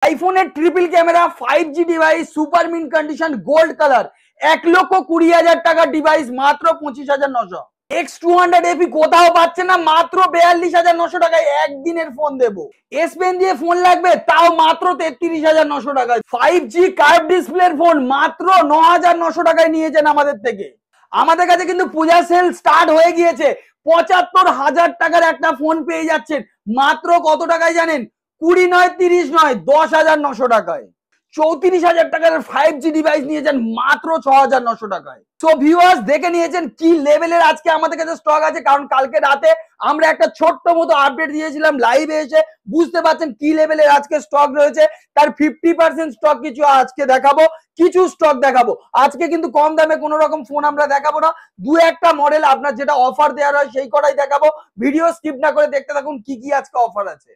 আইফোনের triple camera 5G device, super mint condition, gold colour, 1,20,000 টাকার device মাত্র 25,900। X200 FE কোথাও পাচ্ছে না, মাত্র 42,900 টাকায় একদিনের ফোন দেবো। এস পেন দিয়ে ফোন লাগবে, তাও মাত্র 33,900 টাকায়। 5G কার্ভ ডিসপ্লের ফোন মাত্র 9,900 টাকায় নিয়েছেন আমাদের থেকে। আমাদের কাছে কিন্তু পূজা সেল স্টার্ট হয়ে গিয়েছে। 75,000 টাকার একটা ফোন পেয়ে যাচ্ছেন মাত্র কত টাকায় জানেন? 20 নয়, 30 নয়, 10,900 টাকায়। 34,000 টাকার 5G ডিভাইস নিয়েছেন মাত্র 6,900 টাকায়। সো ভিউয়ার্স, দেখে নিয়েছেন কি লেভেলের আজকে আমাদের কাছে স্টক আছে, কারণ কালকে রাতে আমরা একটা ছোট্ট মতো আপডেট দিয়েছিলাম লাইভে এসে। বুঝতে পারছেন কি লেভেলের আজকে স্টক রয়েছে। তার 50% স্টক কিছু আজকে দেখাবো, কিছু স্টক দেখাবো। আজকে কিন্তু কম দামে কোনো রকম ফোন আমরা দেখাবো না, দু একটা মডেল আপনার যেটা অফার দেওয়া হয় সেই কটাই দেখাবো। ভিডিও স্কিপ না করে দেখতে থাকুন কি কি আজকে অফার আছে।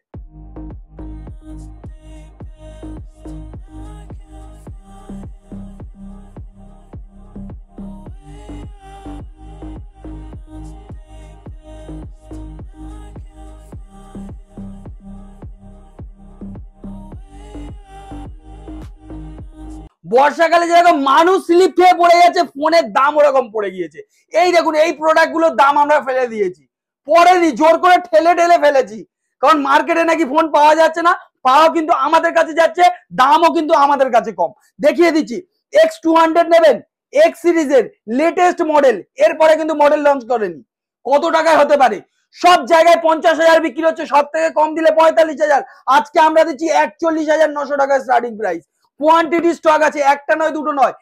বর্ষাকালে যেরকম মানুষ স্লিপ খেয়ে পড়ে যাচ্ছে, ফোনের দাম ওরকম পড়ে গিয়েছে। এই দেখুন, এই প্রোডাক্ট গুলোর দাম আমরা ফেলে দিয়েছি, পড়েনি, জোর করে ঠেলে ঠেলে ফেলেছি, কারণ মার্কেটে নাকি ফোন পাওয়া যাচ্ছে না। পাওয়া কিন্তু আমাদের কাছে যাচ্ছে, দামও কিন্তু আমাদের কাছে কম। দেখিয়ে দিচ্ছি, X200 নেবেন, এক্স সিরিজের লেটেস্ট মডেল, এরপরে কিন্তু মডেল লঞ্চ করেনি। কত টাকায় হতে পারে? সব জায়গায় 50,000 বিক্রি হচ্ছে, সব থেকে কম দিলে 45,000। আজকে আমরা দিচ্ছি 41,900 টাকায় স্টার্টিং প্রাইস। কোয়ান্টিটি স্টক আছে, একটা নয় দুটো নয়,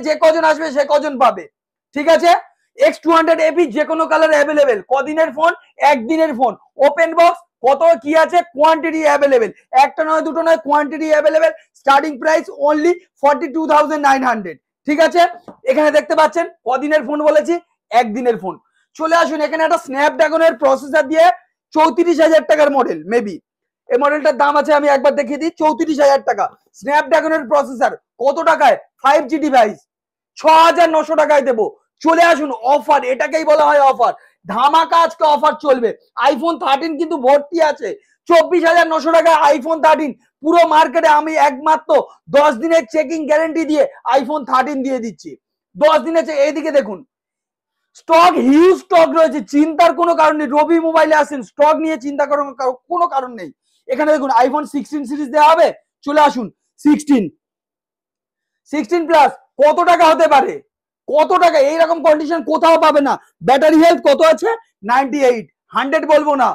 যে কজন আসবে সে কজন পাবে। ঠিক আছে, X200 FE যে কোনো কালার অ্যাভেলেবেল। কদিনের ফোন? একদিনের ফোন। ওপেন বক্স, কত কি আছে, কোয়ান্টিটি অ্যাভেলেবেল, একটা নয় দুটো নয়, quantity available. Starting price only 42,900। ঠিক আছে, এখানে দেখতে পাচ্ছেন কদিনের ফোন বলেছি, একদিনের ফোন। চলে আসুন, এখানে একটা স্ন্যাপড্রাগনের প্রসেসর দিয়ে 34,000 টাকার মডেল, মেবি এই মডেলটার দাম আছে, আমি একবার দেখিয়ে দিই, 34,000 টাকা। স্ন্যাপড্রাগনের প্রসেসর কত টাকায়? 5G ডিভাইস 6,900 টাকায় দেবো। চলে আসুন, অফার, এটাকেই বলা হয় অফার। ধামাকা আজকে অফার চলবে। আইফোন 13 কিন্তু ভর্তি আছে। 24,900 টাকায় আইফোন 13। পুরো মার্কেটে আমি একমাত্র 10 দিনের চেকিং গ্যারেন্টি দিয়ে আইফোন 13 দিয়ে দিচ্ছি। 10 দিনের। এইদিকে দেখুন, স্টক হিউজ স্টক রয়েছে, চিন্তার কোনো কারণ নেই। রবি মোবাইলে আসেন, স্টক নিয়ে চিন্তা করার কোনো কারণ নেই। এখানে দেখুন আইফোন 16 সিরিজ দেওয়া হবে। চলে আসুন, 16 প্লাস কত টাকা হতে পারে? কত টাকা? এইরকম কন্ডিশন কোথাও পাবে না। ব্যাটারি হেলথ কত আছে? 98। 100 বলবো না,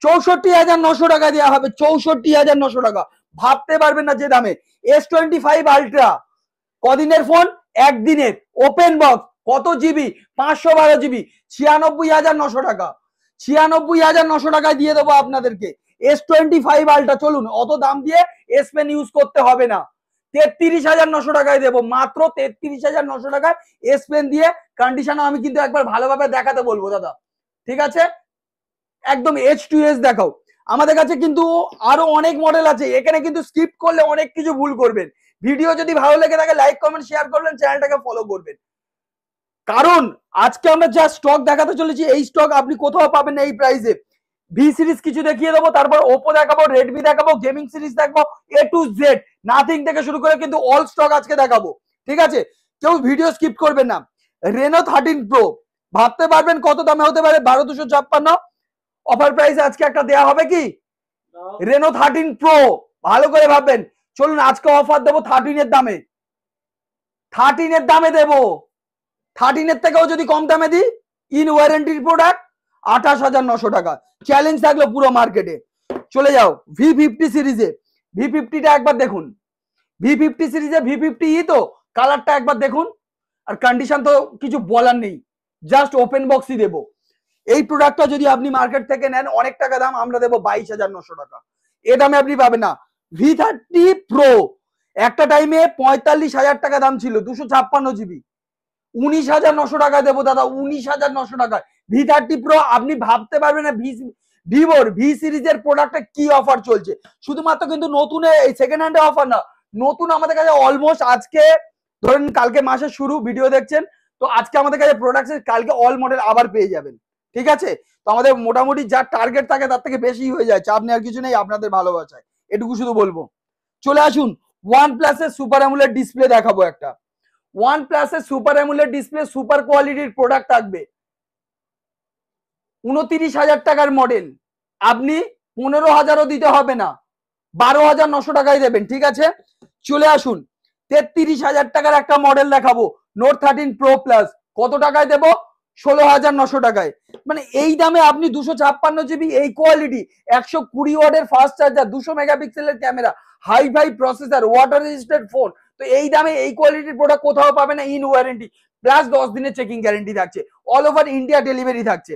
64,900 টাকা দেওয়া হবে। 64,900 টাকা, ভাবতে পারবেন না যে দামে। S25 আলট্রা কদিনের ফোন? একদিনের। ওপেন বক্স, কত জিবি? 512 জিবি, 96,900 টাকা। 96,900 টাকায় দিয়ে দেবো আপনাদেরকে S25 আলট্রা। চলুন, অত দাম দিয়ে এস পেন ইউজ করতে হবে না। 33,900 টাকায় দেবো, মাত্র 33,900 টাকায় এস পেন দিয়ে। কন্ডিশন আমি কিন্তু একবার ভালোভাবে দেখাতে বলবো দাদা, ঠিক আছে? একদম H2S দেখাও। আমাদের কাছে কিন্তু আরো অনেক মডেল আছে, এখানে কিন্তু স্কিপ করলে অনেক কিছু ভুল করবেন। ভিডিও যদি ভালো লেগে থাকে লাইক কমেন্ট শেয়ার করবেন, চ্যানেলটাকে ফলো করবেন। কারণ আজকে আমরা যা স্টক দেখাতে চলেছি, এই স্টক আপনি কোথাও পাবেন না এই প্রাইসে। ভি সিরিজ কিছু দেখিয়ে দেবো, তারপর ওপো দেখাবো, রেডমি দেখাবো, গেমিং সিরিজ দেখাবো, A to Z, নাথিং থেকে শুরু করে কিন্তু অল স্টক আজকে দেখাবো। ঠিক আছে, কেউ ভিডিও স্কিপ করবেন না। রেনো 13 প্রো, ভাবতে পারবেন কত দামে হতে পারে? 12,256। অফার প্রাইস আজকে একটা দেয়া হবে কি? রেনো 13 প্রো, ভালো করে ভাববেন। চলুন, আজকে অফার দেবো 13 এর দামে। 13 এর দামে দেবো। 13 এর থেকেও যদি কম দামে দিই, ইন ওয়ারেন্টির প্রোডাক্ট 28,900 টাকা। চ্যালেঞ্জ থাকলো পুরো মার্কেটে। চলে যাও V50 সিরিজে। V50টা একবার দেখুন। V50 সিরিজে V50 তো কালারটা একবার দেখুন। আর কন্ডিশন তো কিছু বলার নেই, জাস্ট ওপেন বক্সই দেবো। এই প্রোডাক্টটা যদি আপনি মার্কেট থেকে নেন, অনেক টাকা দাম, আমরা দেবো 22,900 টাকা। এ দামে আপনি পাবেন না। V30 প্রো একটা টাইমে 45,000 টাকা দাম ছিল, 256 জিবি, 19,900 টাকা দেবো দাদা, 19,900 টাকা। V30 প্রো আপনি ভাবতে পারবেন না ভিভোর ভি সিরিজের প্রোডাক্টে কি অফার চলছে। শুধুমাত্র কিন্তু নতুন এই সেকেন্ড হ্যান্ডে অফার না, নতুন আমাদের কাছে অলমোস্ট আজকে ধরেন কালকে মাসের শুরু, ভিডিও দেখছেন তো আজকে আমাদের কাছে প্রোডাক্ট, কালকে অল মডেল আবার পেয়ে যাবেন। ঠিক আছে, তো আমাদের মোটামুটি যা টার্গেট থাকে তার থেকে বেশি হয়ে যায়, চাপ নেওয়ার কিছু নেই আপনাদের ভালোবাসায়। এটুকু শুধু বলবো। চলে আসুন OnePlus এর সুপার অ্যামোলেড ডিসপ্লে দেখাবো একটা। OnePlus এর সুপার অ্যামোলেড ডিসপ্লে সুপার কোয়ালিটির প্রোডাক্ট থাকবে। 29,000 টাকার মডেল, আপনি 15,000ও দিতে হবে না, 12,900 টাকায় দেবেন, ঠিক আছে। চলে আসুন 33,000 টাকার একটা মডেল দেখাবো, নোট 13 প্রো প্লাস। কত টাকায় দেবো? 16,900 টাকায়। মানে এই দামে আপনি 256 জিবি এই কোয়ালিটি, 120 ওয়াটের ফাস্ট চার্জার, 200 মেগাপিক্সেলের camera, hi fi processor, water resistant phone, তো এই দামে এই কোয়ালিটির প্রোডাক্ট কোথাও পাবে না। ইন ওয়ারেন্টি প্লাস 10 দিনের চেকিং গ্যারেন্টি থাকছে, অল ওভার ইন্ডিয়া ডেলিভারি থাকছে।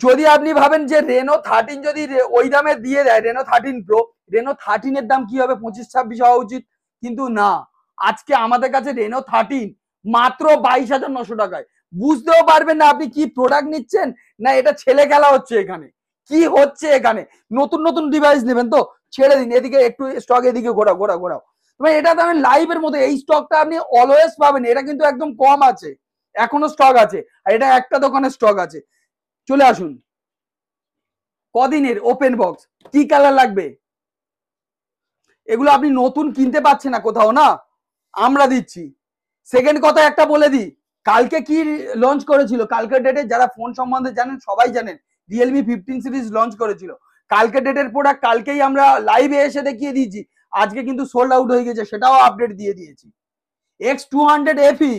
যদি আপনি ভাবেন যে রেনো 13 যদি ওই দামে দিয়ে দেয়, রেনো 13 প্রো, রেনো 13 এর দাম কি হবে 25-26 হওয়া উচিত, কিন্তু না, আজকে আমাদের কাছে রেনো 13 মাত্র 22,900 টাকায়। বুঝতেও পারবেন না আপনি কি প্রোডাক্ট নিচ্ছেন, না এটা ছেলে খেলা হচ্ছে এখানে, কি হচ্ছে এখানে। নতুন নতুন ডিভাইস নেবেন তো ছেড়ে দিন, এদিকে একটু স্টক এদিকে ঘোরাও। মানে এটা তো আমি লাইভের মধ্যে, এই স্টকটা আপনি অলওয়েজ পাবেন, এটা কিন্তু একদম কম আছে, এখনো স্টক আছে, আর এটা একটা দোকানে স্টক আছে। চলে আসুন কদিনের ওপেন বক্স, কি কালার লাগবে, এগুলো আপনি নতুন কিনতে পাচ্ছেন না কোথাও, না আমরা দিচ্ছি। সেকেন্ড কথা একটা বলে দিই, কালকে কি লঞ্চ করেছিল, কালকের ডেটে যারা ফোন সম্বন্ধে জানেন সবাই জানেন, রিয়েলমি 15 সিরিজ লঞ্চ করেছিল। কালকের ডেটের প্রোডাক্ট কালকেই আমরা লাইভে এসে দেখিয়ে দিয়েছি, আজকে কিন্তু সোল্ড আউট হয়ে গেছে, সেটাও আপডেট দিয়ে দিয়েছি। X200 FE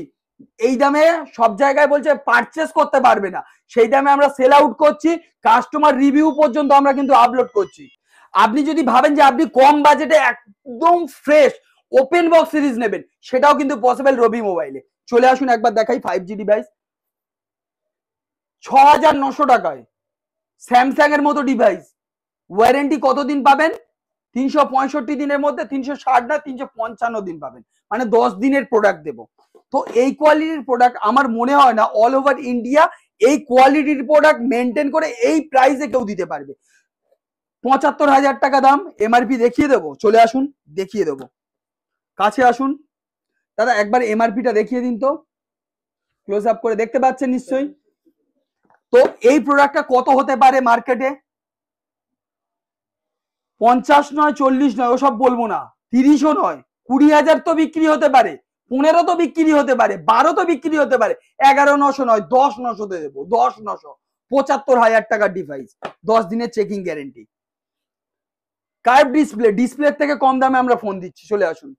এই দামে সব জায়গায় বলছে পারচেস করতে পারবে না, সেই দামে আমরা সেল আউট করছি, কাস্টমার রিভিউ পর্যন্ত আমরা কিন্তু আপলোড করছি। আপনি যদি ভাবেন যে আপনি কম বাজেটে একদম ফ্রেশ ওপেন বক্স সিরিজ নেবেন, সেটাও কিন্তু পসিবল রবি মোবাইলে। চলে আসুন একবার দেখাই 5G ডিভাইস 6,900 টাকায়, স্যামসাং এর মতো ডিভাইস, ওয়ারেন্টি কতদিন পাবেন? 365 দিনের মধ্যে 360 না 355 দিন পাবেন, মানে 10 দিনের প্রোডাক্ট দেবো। তো এই কোয়ালিটির প্রোডাক্ট আমার মনে হয় না অল ওভার ইন্ডিয়া এই কোয়ালিটির প্রোডাক্ট মেনটেন করে এই প্রাইসে কেউ দিতে পারবে। 75,000 টাকা দাম, এমআরপি দেখিয়ে দেবো, চলে আসুন দেখিয়ে দেবো, কাছে আসুন দাদা, একবার এমআরপিটা দেখিয়ে দিন তো, ক্লোজ আপ করে দেখতে পাচ্ছেন নিশ্চয়ই। তো এই প্রোডাক্টটা কত হতে পারে মার্কেটে? 50 নয়, 40 নয়, ওসব বলবো না, 30ও নয়, 20,000 তো বিক্রি হতে পারে, 15 তো বিক্রি হতে পারে, 12 তো বিক্রি হতে পারে, 11,900 নয়, 10,900 তে দেবো, 10,900, 75,000 টাকার ডিভাইস, 10 দিনের চেকিং গ্যারেন্টি। কার্ভ ডিসপ্লে থেকে কম দামে আমরা ফোন দিচ্ছি, চলে আসুন।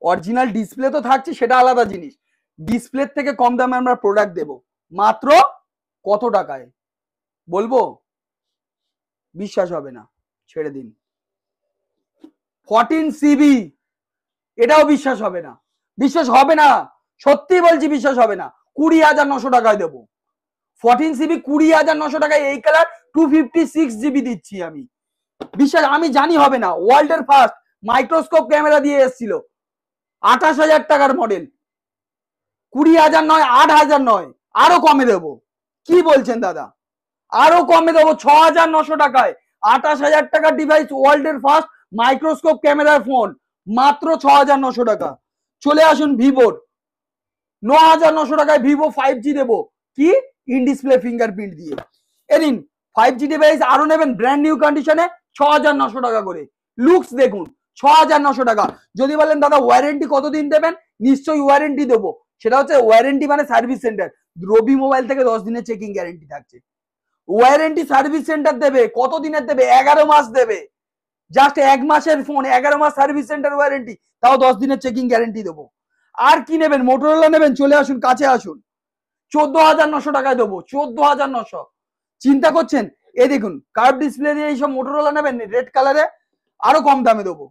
অরিজিনাল ডিসপ্লে তো থাকছে, সেটা আলাদা জিনিস, ডিসপ্লে থেকে কম দামে আমরা প্রোডাক্ট দেব, মাত্র কত টাকায় বলবো? বিশ্বাস হবে না, ছেড়ে দিন। 14 সিবি, এটাও বিশ্বাস হবে না, বিশ্বাস হবে না, সত্যি বলছি বিশ্বাস হবে না, 20,900 টাকায় দেবো। 14 সিবি 20,900 টাকায়, এই কালার 256 জিবি দিচ্ছি আমি, বিশ্বাস আমি জানি হবে না। ওয়ার্ল্ডের ফার্স্ট মাইক্রোস্কোপ ক্যামেরা দিয়ে এসেছিল, 28,000 টাকার মডেল, 20,000 নয়, 8,000 নয়, আরো কমে দেবো। কি বলছেন দাদা, আরো কমে দেবো, 6,900 টাকায় 28,000 টাকার ডিভাইস, ওয়ার্ল্ডের ফার্স্ট মাইক্রোস্কোপ ক্যামেরার ফোন, মাত্র 6,900 টাকা। চলে আসুন ভিভোর, 9,900 টাকায় ভিভো 5G দেবো, কি ইন ডিসপ্লে ফিঙ্গারপ্রিন্ট দিয়ে। এদিন 5G ডিভাইস আরো নেবেন ব্র্যান্ড নিউ কন্ডিশনে 6,900 টাকা করে, লুকস দেখুন 6,900 টাকা। যদি বলেন দাদা ওয়ারেন্টি কতদিন দেবেন, নিশ্চয়ই ওয়ারেন্টি দেবো, সেটা হচ্ছে ওয়ারেন্টি মানে সার্ভিস সেন্টার, রবি মোবাইল থেকে 10 দিনের চেকিং গ্যারেন্টি থাকছে। ওয়ারেন্টি সার্ভিস সেন্টার দেবে, কত দিনের দেবে? 11 মাস দেবে, জাস্ট 1 মাসের ফোন, 11 মাস সার্ভিস সেন্টার ওয়ারেন্টি, তাও 10 দিনের চেকিং গ্যারেন্টি দেবো। আর কি নেবেন? মোটরোলা নেবেন, চলে আসুন কাছে আসুন, 14,900 টাকায় দেবো, 14,900। চিন্তা করছেন? এই দেখুন কার্ভ ডিসপ্লে দিয়ে এইসব মোটরোলা নেবেন রেড কালারে, আরো কম দামে দেবো,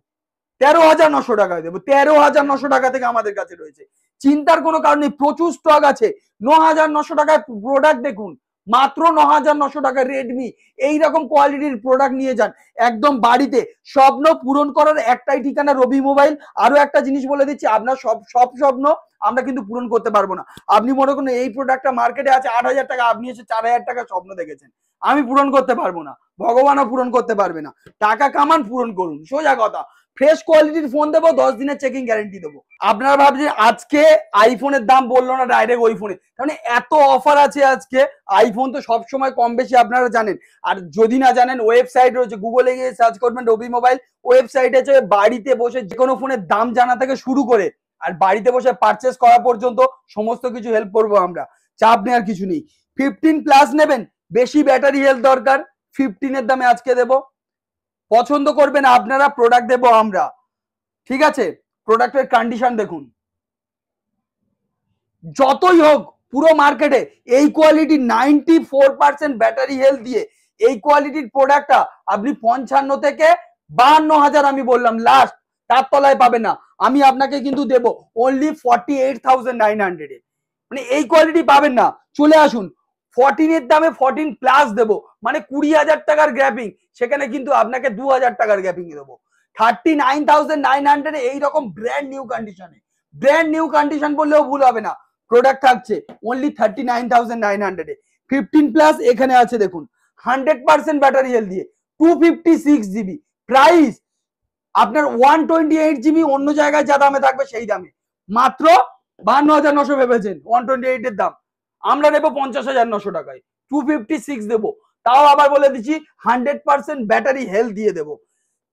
13,900 টাকায় দেবো, 13,900 টাকা থেকে আমাদের কাছে রয়েছে, চিন্তার কোনো কারণ নেই, প্রচুর স্টক আছে। 9,900 টাকায় প্রোডাক্ট দেখুন, মাত্র 9,900 টাকায় রেডমি, এইরকম কোয়ালিটির প্রোডাক্ট নিয়ে যান একদম বাড়িতে। স্বপ্ন পূরণ করার একটাই ঠিকানা রবি মোবাইল। আরো একটা জিনিস বলে দিচ্ছি, আপনার সব স্বপ্ন আমরা কিন্তু পূরণ করতে পারবো না। আপনি মনে করুন এই প্রোডাক্টটা মার্কেটে আছে 8,000 টাকা, আপনি এসে 4,000 টাকা স্বপ্ন দেখেছেন, আমি পূরণ করতে পারবো না, ভগবানও পূরণ করতে পারবে না। টাকা কামান, পূরণ করুন, সোজা কথা। ফ্রেশ কোয়ালিটির ফোন দেবো, 10 দিনের চেকিং গ্যারেন্টি দেবো। আপনারা ভাবছেন আজকে আইফোনের দাম বললো না ডাইরেক্ট ওই ফোনে, মানে এত অফার আছে আজকে। আইফোন তো সবসময় কম বেশি আপনারা জানেন, আর যদি না জানেন ওয়েবসাইট রয়েছে, গুগলে গিয়ে সার্চ করবেন রবি মোবাইল, ওয়েবসাইটে আছে, বাড়িতে বসে যে কোনো ফোনের দাম জানা থেকে শুরু করে আর বাড়িতে বসে পারচেস করা পর্যন্ত সমস্ত কিছু হেল্প করবো আমরা, চাপ নেওয়ার কিছু নেই। 15+ নেবেন, বেশি ব্যাটারি হেলথ দরকার, 15 দামে আজকে দেবো। পছন্দ করবেন আপনারা, প্রোডাক্ট দেবো আমরা, ঠিক আছে। প্রোডাক্টের কন্ডিশন দেখুন, যতই হোক পুরো মার্কেটে এই কোয়ালিটি 94% ব্যাটারি হেলথ দিয়ে এই কোয়ালিটির প্রোডাক্টটা আপনি 55 থেকে 52,000 আমি বললাম লাস্ট, তার তলায় পাবে না। আমি আপনাকে কিন্তু দেবো অনলি 48,900 এ, মানে এই কোয়ালিটি পাবেন না। চলে আসুন, 14 দামে 14+ দেবো, মানে 20,000 টাকার গ্র্যাপিং, সেখানে কিন্তু আপনাকে 2,000 টাকার গ্র্যাপিং দেবো। 39,900 এইরকম ব্র্যান্ড নিউ কন্ডিশনে, ব্র্যান্ড নিউ কন্ডিশন বললেও ভুল হবে না, প্রোডাক্ট থাকছে অনলি 39,900 এ। 15+ এখানে আছে দেখুন, 100% ব্যাটারি হেলথ দিয়ে 256 জিবি, প্রাইস আপনার 128 জিবি অন্য জায়গায় যা দামে থাকবে সেই দামে, মাত্র 52,900 ভেবেছেন 128 এর দাম, আমরা নেবো 50,900 টাকায়, 256 দেবো। তাও আবার বলে দিচ্ছি 100% ব্যাটারি হেলথ দিয়ে দেবো।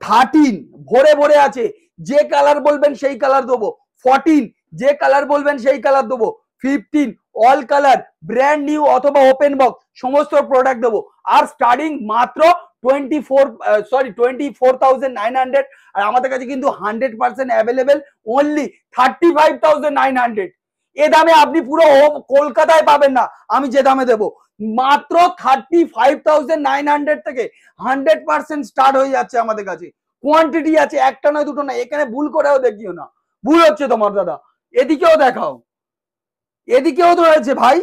13 ভরে ভরে আছে, যে কালার বলবেন সেই কালার দেবো। 14 যে কালার বলবেন সেই কালার দেবো। 15 অল কালার ব্র্যান্ড নিউ অথবা ওপেন বক্স সমস্ত প্রোডাক্ট দেবো। আর স্টার্টিং মাত্র 24,900, আর আমাদের কাছে কিন্তু 100% অ্যাভেলেবেল অনলি 35,900। এ দামে আপনি পুরো কলকাতায় পাবেন না আমি যে দামে দেবো, মাত্র 35,900 থেকে 100% স্টার্ট হয়ে যাচ্ছে আমাদের কাছে। কোয়ান্টিটি আছে, একটা নয় দুটো নয়, এখানে ভুল করেও দেখিও না, ভুল হচ্ছে তোমার দাদা। এদিকেও দেখাও, এদিকেও তো রয়েছে ভাই,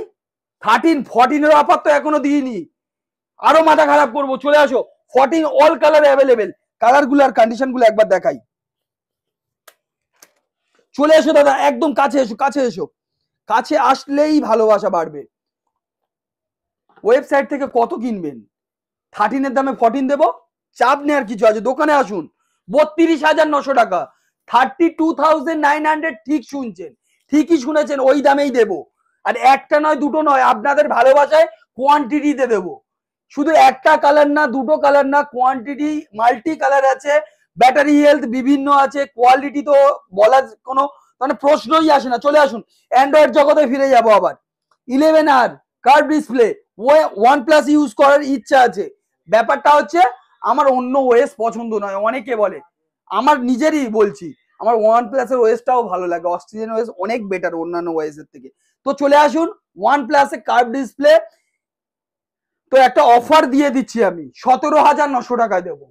13 14 এর অফার তো এখনো দিইনি, আরো মাথা খারাপ করবো। চলে আসো, 14 অল কালার অ্যাভেলেবেল, কালার গুলো আর কন্ডিশন গুলো একবার দেখাই। চলে এসো দাদা, একদম কাছে এসো, কাছে এসো, কাছে আসলেই ভালোবাসা বাড়বে। ওয়েবসাইট থেকে কত কিনবেন, 13 এর দামে 14 দেবো, চাপ নেওয়ার কিছু আছে, দোকানে আসুন। 32,900 টাকা, 32,900, ঠিক শুনছেন, ঠিকই শুনেছেন, ওই দামেই দেবো। আর একটা নয় দুটো নয়, আপনাদের ভালোবাসায় কোয়ান্টিটিতে দেবো। শুধু একটা কালার না, দুটো কালার না, কোয়ান্টিটি মাল্টি কালার আছে, ব্যাটারি হেলথ বিভিন্ন আছে, কোয়ালিটি তো বলার কোনো মানে প্রশ্নই আসে না। চলে আসুন, অ্যান্ড্রয়েড জগতে ফিরে যাবো আবার। 11R curve display, OnePlus use করার ইচ্ছা আছে। ব্যাপারটা হচ্ছে আমার অন্য ওএস পছন্দ নয়, অনেকে বলে, আমার নিজেরই বলছি, আমার OnePlus এর ওএসটাও ভালো লাগে, অস্ট্রেলিয়ান ওএস অনেক বেটার অন্যান্য ওএস এর থেকে। তো চলে আসুন, OnePlus এর কার্ভ ডিসপ্লে, তো একটা অফার দিয়ে দিচ্ছি আমি, 17,900 টাকায় দেবো।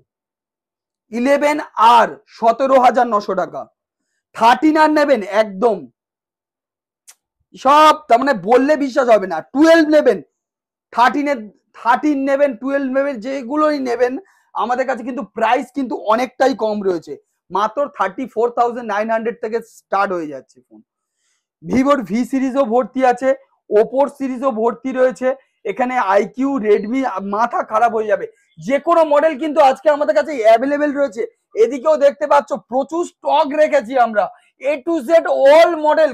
11R 17,900 টাকা। 13R নেবেন একদম সব, তার মানে বললে বিশ্বাস হবে না। 12 নেবেন, 13 নেবেন, 12 নেবেন, যেগুলোই নেবেন আমাদের কাছে কিন্তু প্রাইস কিন্তু অনেকটাই কম রয়েছে, মাত্র 34,900 থেকে স্টার্ট হয়ে যাচ্ছে ফোন। ভিভোর ভি সিরিজও ভর্তি আছে, ওপোর সিরিজও ভর্তি রয়েছে, এখানে আইকিউ, রেডমি, মাথা খারাপ হয়ে যাবে। যে কোনো মডেল কিন্তু আজকে আমাদের কাছে অ্যাভেলেবেল রয়েছে। এদিকেও দেখতে পাচ্ছ প্রচুর স্টক রেখেছি আমরা, A to Z all model,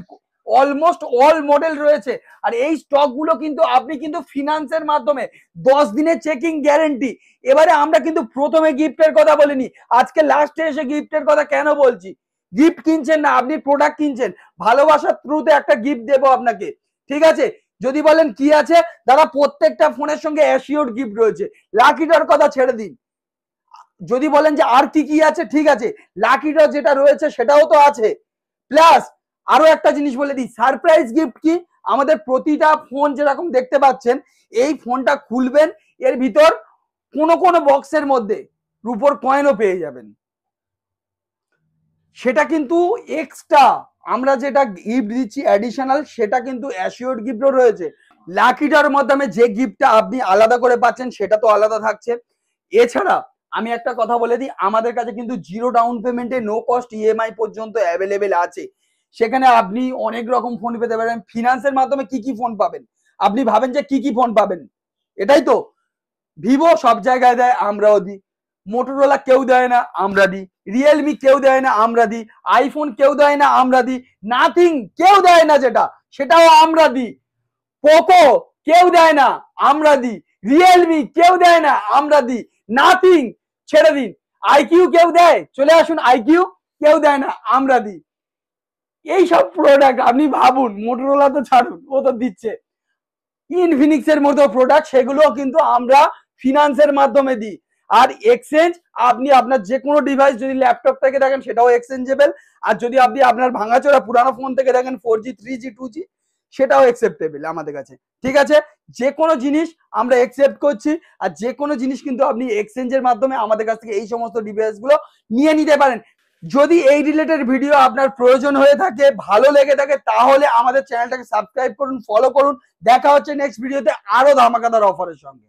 almost all model রয়েছে। আর এই স্টক গুলো কিন্তু আপনি কিন্তু ফিনান্সের মাধ্যমে 10 দিনের চেকিং গ্যারেন্টি। এবারে আমরা কিন্তু প্রথমে গিফটের কথা বলিনি, আজকে লাস্টে এসে গিফটের কথা কেন বলছি। গিফট কিনছেন না, আপনি প্রোডাক্ট কিনছেন, ভালোবাসার থ্রুতে একটা গিফট দেবো আপনাকে, ঠিক আছে। যদি বলেন কি আছে দাদা, প্রত্যেকটা ফোনের সঙ্গে অ্যাসিওর গিফট রয়েছে, লাকিটার কথা ছেড়ে দিন। যদি বলেন যে আর কি কি আছে, ঠিক আছে, লাকিটা যেটা রয়েছে সেটাও তো আছে, প্লাস আরো একটা জিনিস বলে দিই, সারপ্রাইজ গিফট কি, আমাদের প্রতিটা ফোন যেরকম দেখতে পাচ্ছেন, এই ফোনটা খুলবেন, এর ভিতর কোনো কোনো বক্সের মধ্যে রুপোর কয়েনও পেয়ে যাবেন, সেটা কিন্তু এক্সট্রা। আমরা যেটা গিফট দিচ্ছি অ্যাডিশনাল, সেটা কিন্তু অ্যাসিওর গিফটও রয়েছে। লাকিটার মাধ্যমে যে গিফটটা আপনি আলাদা করে পাচ্ছেন সেটা তো আলাদা থাকছে। এছাড়া আমি একটা কথা বলে দিই, আমাদের কাছে কিন্তু 0 ডাউন পেমেন্টে নো কস্ট ইএমআই পর্যন্ত অ্যাভেলেবেল আছে। সেখানে আপনি অনেক রকম ফোন পেতে পারেন। ফিনান্সের মাধ্যমে কি কি ফোন পাবেন, আপনি ভাবেন যে কি কি ফোন পাবেন, এটাই তো। ভিভো সব জায়গায় দেয়, আমরাও দিই। মোটরোলা কেউ দেয় না, আমরা দিই। রিয়েলমি কেউ দেয় না, আমরা দিই। আইফোন কেউ দেয় না, আমরা দিই। নাথিং কেউ দেয় না, যেটা সেটাও আমরা দিই। পোকো কেউ দেয় না, আমরা দিই। রিয়েলমি কেউ দেয় না, আমরা দিই। নাথিং ছেড়ে দিন। আইকিউ কেউ দেয়, চলে আসুন। আইকিউ কেউ দেয় না, আমরা দিই। এই সব প্রোডাক্ট আপনি ভাবুন, মোটরোলা তো ছাড়ুন, ও তো দিচ্ছে। ইনফিনিক্স এর মতো প্রোডাক্ট, সেগুলো কিন্তু আমরা ফিনান্সের মাধ্যমে দিই। আর এক্সচেঞ্জ, আপনি আপনার যে কোনো ডিভাইস যদি ল্যাপটপ থেকে দেখেন সেটাও এক্সচেঞ্জেবল। আর যদি আপনি আপনার ভাঙাচোরা পুরানো ফোন থেকে দেখেন 4G 3G 2G, সেটাও অ্যাকসেপ্টেবল আমাদের কাছে। ঠিক আছে, যে কোনো জিনিস আমরা অ্যাকসেপ্ট করছি। আর যে কোনো জিনিস কিন্তু আপনি এক্সচেঞ্জের মাধ্যমে আমাদের কাছ থেকে এই সমস্ত ডিভাইস গুলো নিয়ে নিতে পারেন। যদি এই রিলেটেড ভিডিও আপনার প্রয়োজন হয়ে থাকে, ভালো লেগে থাকে, তাহলে আমাদের চ্যানেলটাকে সাবস্ক্রাইব করুন, ফলো করুন। দেখা হচ্ছে নেক্সট ভিডিওতে আরো ধামাকাদার অফারের সঙ্গে।